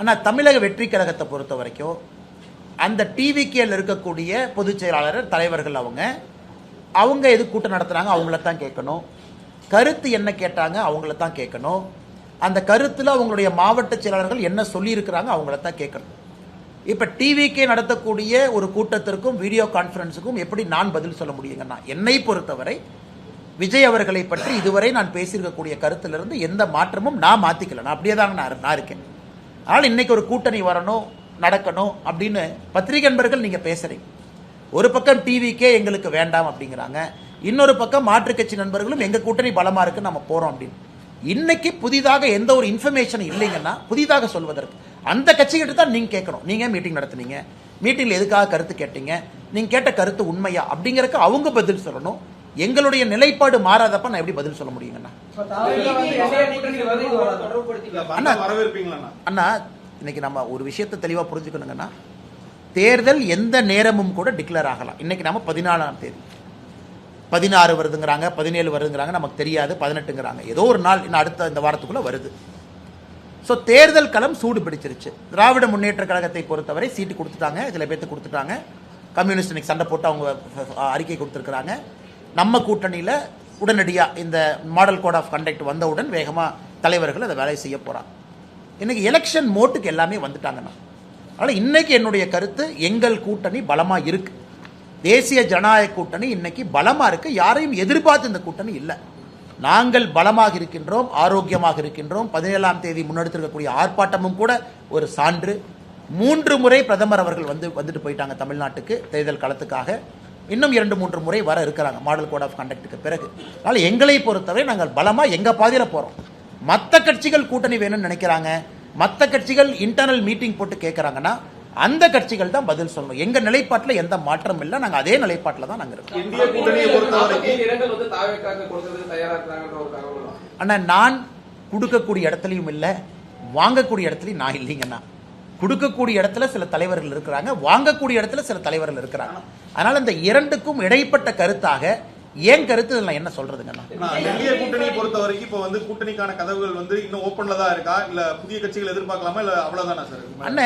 ஆனால் தமிழக வெற்றி கழகத்தை பொறுத்த வரைக்கும் அந்த டிவிகேல இருக்கக்கூடிய பொதுச் செயலாளர் தலைவர்கள் அவங்க எது கூட்டம் நடத்துறாங்க அவங்கள தான் கேட்கணும். கருத்து என்ன கேட்டாங்க அவங்கள தான் கேட்கணும். அந்த கருத்தில் அவங்களுடைய மாவட்ட செயலாளர்கள் என்ன சொல்லியிருக்கிறாங்க அவங்கள தான் கேட்கணும். இப்போ டிவிகே நடத்தக்கூடிய ஒரு கூட்டத்திற்கும் வீடியோ கான்ஃபரன்ஸுக்கும் எப்படி நான் பதில் சொல்ல முடியுங்கன்னா, என்னை பொறுத்தவரை விஜய் அவர்களை பற்றி இதுவரை நான் பேசியிருக்கக்கூடிய கருத்திலிருந்து எந்த மாற்றமும் நான் மாற்றிக்கல. நான் அப்படியே தாங்க நான் இருக்கேன். அதனால் இன்னைக்கு ஒரு கூட்டணி வரணும் நடக்கணும் அப்படின்னு பத்திரிகை நண்பர்கள் நீங்கள் பேசுகிறீங்க. ஒரு பக்கம் டிவிகே எங்களுக்கு வேண்டாம் அப்படிங்கிறாங்க, இன்னொரு பக்கம் மாற்றுக் கட்சி நண்பர்களும் எங்கள் கூட்டணி பலமாக இருக்கு நம்ம போகிறோம் அப்படின்னு. இன்னைக்கு புதிதாக எந்த ஒரு இன்ஃபர்மேஷன் இல்லைங்கன்னா புதிதாக சொல்வதற்கு அந்த கட்சிகிட்ட தான் நீங்கள் கேட்கணும். நீங்கள் மீட்டிங் நடத்துனீங்க, மீட்டிங்கில் எதுக்காக கருத்து கேட்டீங்க, நீங்கள் கேட்ட கருத்து உண்மையா அப்படிங்கிறக்கு அவங்க பதில் சொல்லணும். எங்களுடைய நிலைப்பாடு மாறாதப்ப நான் எப்படி பதில் சொல்ல முடியுங்கண்ணா? அண்ணா இன்னைக்கு நம்ம ஒரு விஷயத்தை தெளிவாக புரிஞ்சுக்கணுங்கன்னா, தேர்தல் எந்த நேரமும் கூட டிக்ளேர் ஆகலாம். இன்னைக்கு நம்ம 14ஆம் தேதி, 16 வருதுங்கிறாங்க, 17 வருதுங்கிறாங்க, நமக்கு தெரியாது, 18ங்கிறாங்க. ஏதோ ஒரு நாள் இன்னும் அடுத்த இந்த வாரத்துக்குள்ள வருது. ஸோ தேர்தல் களம் சூடு பிடிச்சிருச்சு. திராவிட முன்னேற்ற கழகத்தை பொறுத்தவரை சீட்டு கொடுத்துட்டாங்க, சில பேர்த்து கொடுத்துட்டாங்க. கம்யூனிஸ்ட் இன்னைக்கு சண்டை போட்டு அவங்க அறிக்கை கொடுத்துருக்குறாங்க. நம்ம கூட்டணியில் உடனடியாக இந்த மாடல் கோட் ஆஃப் கண்டக்ட் வந்தவுடன் வேகமாக தலைவர்கள் அதை வேலை செய்ய போகிறாங்க. இன்னைக்கு எலெக்ஷன் மோட்டுக்கு எல்லாமே வந்துட்டாங்கண்ணா. அதனால் இன்னைக்கு என்னுடைய கருத்து, எங்கள் கூட்டணி பலமாக இருக்கு. தேசிய ஜனநாயக கூட்டணி இன்னைக்கு பலமாக இருக்கு. யாரையும் எதிர்பார்த்து இந்த கூட்டணி இல்லை. நாங்கள் பலமாக இருக்கின்றோம், ஆரோக்கியமாக இருக்கின்றோம். 17ஆம் தேதி முன்னெடுத்திருக்கக்கூடிய ஆர்ப்பாட்டமும் கூட ஒரு சான்று. 3 முறை பிரதமர் அவர்கள் வந்துட்டு போயிட்டாங்க தமிழ்நாட்டுக்கு தேர்தல் களத்துக்காக. இன்னும் 2-3 முறை வர இருக்கிறாங்க மாடல் கோட் ஆஃப் கண்டக்டுக்கு பிறகு. அதனால் எங்களை பொறுத்தவரை நாங்கள் பலமாக எங்கள் பாதையில் போகிறோம். மற்ற கட்சிகள் கூட்டணி வேணும்னு நினைக்கிறாங்க, மற்ற கட்சிகள் இன்டர்னல் மீட்டிங் போட்டு கேட்குறாங்கன்னா அந்த கட்சிகள் தான் பதில் சொல்லணும். எங்க நிலைப்பாட்டில் எந்த மாற்றம் இல்லை, நாங்கள் அதே நிலைப்பாட்டில் தான் நாங்கள் இருக்கோம். அண்ணா நான் கொடுக்கக்கூடிய இடத்துலையும் இல்லை, வாங்கக்கூடிய இடத்துலையும் நான் இல்லைங்கண்ணா. கொடுக்கக்கூடிய இடத்துல சில தலைவர்கள் இருக்கிறாங்க, வாங்கக்கூடிய இடத்துல சில தலைவர்கள் இருக்கிறாங்க. அதனால இந்த இரண்டுக்கும் இடைப்பட்ட கருத்தாக ஏன் கருத்து என்ன சொல்றதுங்கண்ணா? கூட்டணியை பொறுத்த வரைக்கும் இப்போ கூட்டணிக்கான கதவுகள் இன்னும் ஓப்பன்ல தான் இருக்கா, இல்ல புதிய கட்சிகள் எதிர்பார்க்கலாமா, இல்ல அவ்வளவுதானா சார்? அண்ணா